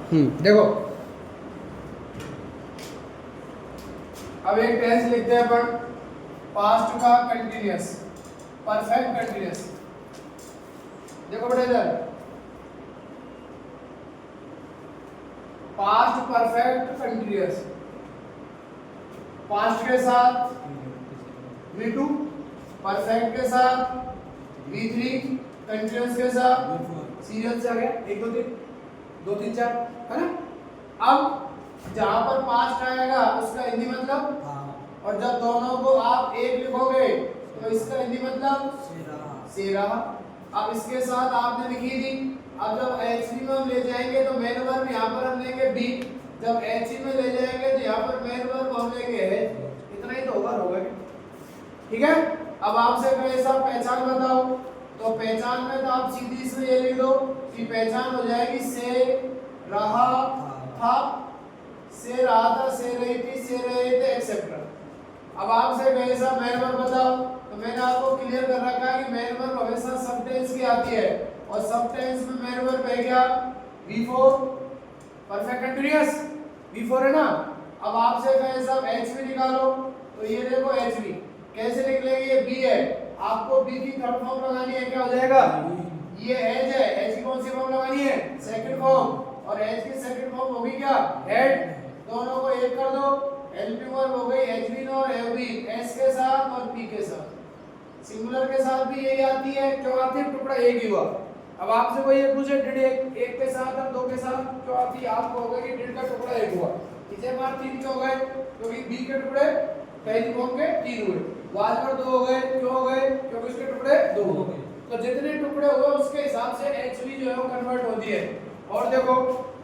देखो अब एक टेंस लिखते हैं अपन पास्ट का कंटिन्यूअस, परफेक्ट कंटिन्यूअस। देखो बेटा इधर पास्ट परफेक्ट कंटिन्यूअस, पास्ट के साथ V2, परफेक्ट के साथ V3, कंटिन्यूअस के साथ सीरियल से आ गया 1 2 3 2 3 4 है ना। अब जहां पर पास्ट आएगा उसका हिंदी मतलब, और जब दोनों को आप एक लिखोगे तो इसका हिंदी मतलब से रहा। अब इसके साथ आपने लिखी थी। अब जब HV में हम ले जाएंगे तो मेन वर्ब यहाँ पर हम लेंगे बी, जब HE में ले जाएंगे तो यहाँ पर मेन वर्ब हम लेंगे है। इतना ही तो होगा ठीक है। अब आपसे कोई ऐसा पहचान बताओ, तो पहचान में तो आप सीधी इसमें ये लिख दो कि पहचान हो जाएगी से रहा था, से रहा था, से रही थी, से रहे थे एक्सेट्रा। अब आपसे कोई ऐसा मेन वर्ब बताओ, तो मैंने आपको क्लियर कर रखा है कि मेन वर्ब हमेशा सब टेंस की आती है, और सब टेंस में मेन वर्ब है क्या V4, परफेक्ट कंटीन्यूअस V4 है ना। अब आपसे कहे सब HV निकालो, तो ये देखो HV कैसे निकलेगी, ये B है, आपको B की थर्ड फॉर्म लगानी है, क्या हो जाएगा ये H है, H की कौन सी फॉर्म लगानी है सेकंड फॉर्म, और H की सेकंड फॉर्म होगी क्या हेड। दोनों को एक कर दो, हेल्पिंग वर्ब हो गई HV और HV, S के साथ और P के साथ। सिंगुलर के साथ भी यही आती है, क्यों आती है टुकड़ा एक ही हुआ। अब आपसे कोई ये पूछे डिड एक के साथ और 2 के साथ क्यों आती है, आपको होगा कि डिड का टुकड़ा एक हुआ, इसे बार 3 क्यों हो गए, क्योंकि B के टुकड़े पहली फॉर्म के 3 हुए, वाज पर 2 हो गए, क्यों हो गए क्योंकि उसके टुकड़े 2 हो गए। तो जितने टुकड़े हुए उसके हिसाब से HV जो है वो कन्वर्ट होती है। और देखो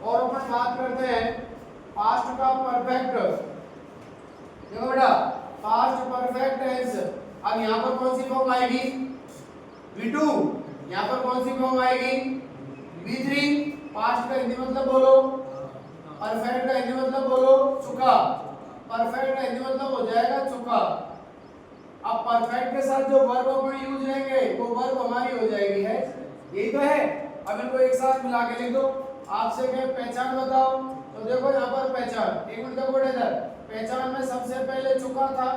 और अपन बात करते हैं पास्ट का परफेक्ट। देखो बेटा पास्ट परफेक्ट टेंस, अब यहाँ पर कौन सी फॉर्म आएगी V2, यहाँ पर कौन सी फॉर्म आएगी V3। पास्ट का हिंदी मतलब बोलो, परफेक्ट का हिंदी मतलब बोलो चुका, परफेक्ट का हिंदी मतलब हो जाएगा चुका। अब परफेक्ट के साथ जो वर्ब अपन यूज करेंगे वो वर्ब हमारी हो जाएगी है, यही तो है। अब इनको एक साथ मिला के लिख दो। आपसे कहे पहचान बताओ, तो देखो यहाँ पर पहचान, एक मिनट देखो इधर, पहचान में सबसे पहले चुका था,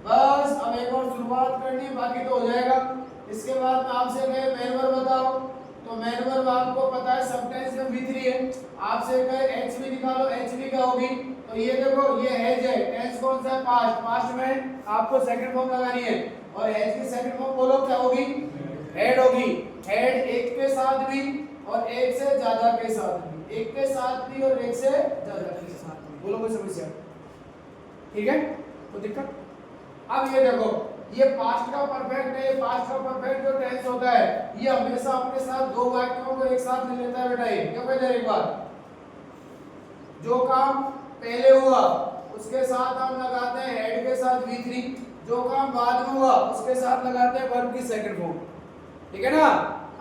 बस अब एक और शुरुआत करनी बाकी तो हो जाएगा। इसके बाद में आपसे कहे मेन वर्ब बताओ, तो मेन वर्ब आपको पता है सब टेंस में V3 है। आपसे कहे HV निकालो, HV क्या होगी, तो ये देखो ये हैज है, टेंस कौन सा है पास्ट, पास्ट में आपको सेकंड फॉर्म लगानी है, और हैज की सेकंड फॉर्म बोलो क्या होगी हेड होगी। हेड एक के साथ भी और एक से ज्यादा के साथ भी, एक के साथ भी और एक से ज्यादा के साथ भी, बोलो कोई समस्या ठीक है कोई दिक्कत। अब ये देखो ये पास्ट का परफेक्ट है, पास्ट का परफेक्ट जो टेंस होता है ये हमेशा अपने साथ दो वाक्यों को एक साथ ले लेता है बेटा। ये क्यों कहते हैं एक बार, जो काम पहले हुआ उसके साथ हम लगाते हैं हेड के साथ V3, जो काम बाद में हुआ उसके साथ लगाते हैं वर्ब की सेकंड फॉर्म, ठीक है ना।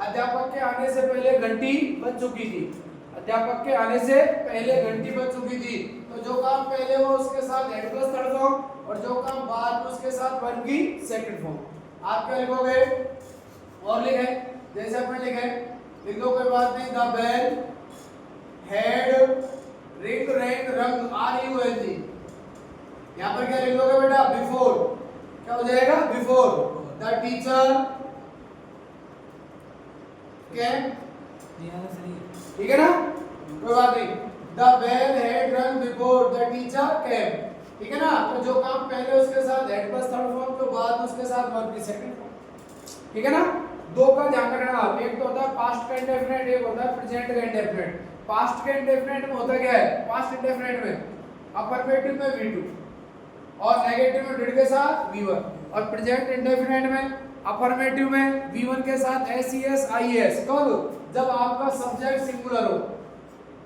अध्यापक के आने से पहले घंटी बज चुकी थी, अध्यापक के आने से पहले घंटी बज चुकी थी, तो जो काम पहले हुआ उसके साथ हेड प्लस थर्ड फॉर्म, और जो काम बाद में उसके साथ वर्ब की सेकंड फॉर्म। आप क्या लिखोगे और लिखे जैसे अपने लिखे, लिख दो कोई बात नहीं, the bell had ring rang rung RUNG, यहाँ पर क्या लिख दोगे बेटा बिफोर, क्या हो जाएगा बिफोर। द टीचर कैम, ठीक है ना कोई बात नहीं, द बेल हैड रंग बिफोर द टीचर कैम, ठीक है ना। तो जो काम पहले उसके साथ हेड प्लस थर्ड फॉर्म, जो बाद में उसके साथ वर्ब की सेकंड फॉर्म, ठीक है ना। दो का ध्यान रखना आप, एक तो होता है पास्ट का इंडेफिनिट, एक होता है प्रेजेंट का इंडेफिनिट। पास्ट के इंडेफिनिट में होता क्या है, पास्ट इंडेफिनिट में अफर्मेटिव में V2 और नेगेटिव में डिड के साथ V1, और प्रेजेंट इंडेफिनिट में अफर्मेटिव में V1 के साथ SES IES। कब, जब आपका सब्जेक्ट सिंगुलर हो।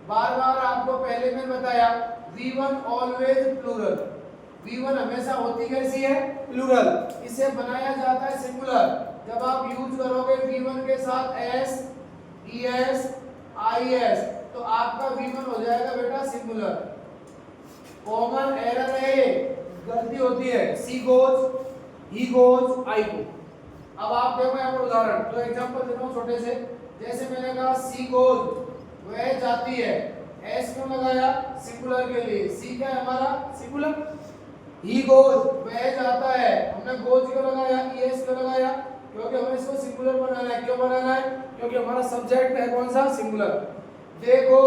बार बार आपको पहले में बताया V1 ऑलवेज प्लूरल, V1 हमेशा होती कैसी है प्लूरल, इसे बनाया जाता है सिंगुलर जब आप यूज करोगे V1 के साथ SES IES, तो आपका V1 हो जाएगा बेटा सिंगुलर। कॉमन एरर है, गलती होती है, सी गोज, ही गोज, आई गो। अब आप देखो यहाँ पर उदाहरण, तो एग्जांपल देता हूँ छोटे से, जैसे मैंने कहा सी गोज, वह जाती है। एस क्यों लगाया? सिंगुलर के लिए। सी क्या है हमारा? सिंगुलर। ही गोज, वह जाता है। हमने गोज क्यों लगाया? ईएस क्यों लगाया? क्योंकि हमें इसको सिंगुलर बनाना है। क्यों बनाना है? क्योंकि हमारा सब्जेक्ट है कौन सा? सिंगुलर। दे गो,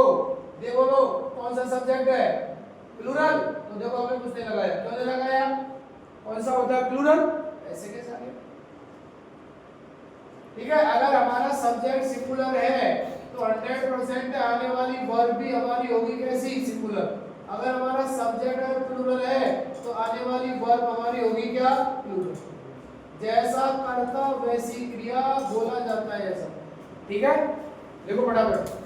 दे बोलो कौन सा सब्जेक्ट है? प्लूरल। तो देखो हमने कुछ नहीं लगाया। क्यों नहीं लगाया? कौन सा होता है? प्लूरल। ऐसे कैसे आ गया? ठीक है, अगर हमारा सब्जेक्ट सिंगुलर है तो 100% आने वाली वर्ब भी हमारी होगी कैसी? सिंगुलर। अगर हमारा सब्जेक्ट अगर प्लूरल है तो आने वाली वर्ब हमारी होगी क्या? प्लूरल। जैसा कर्ता वैसी क्रिया बोला जाता है ऐसा। ठीक है, देखो फटाफट।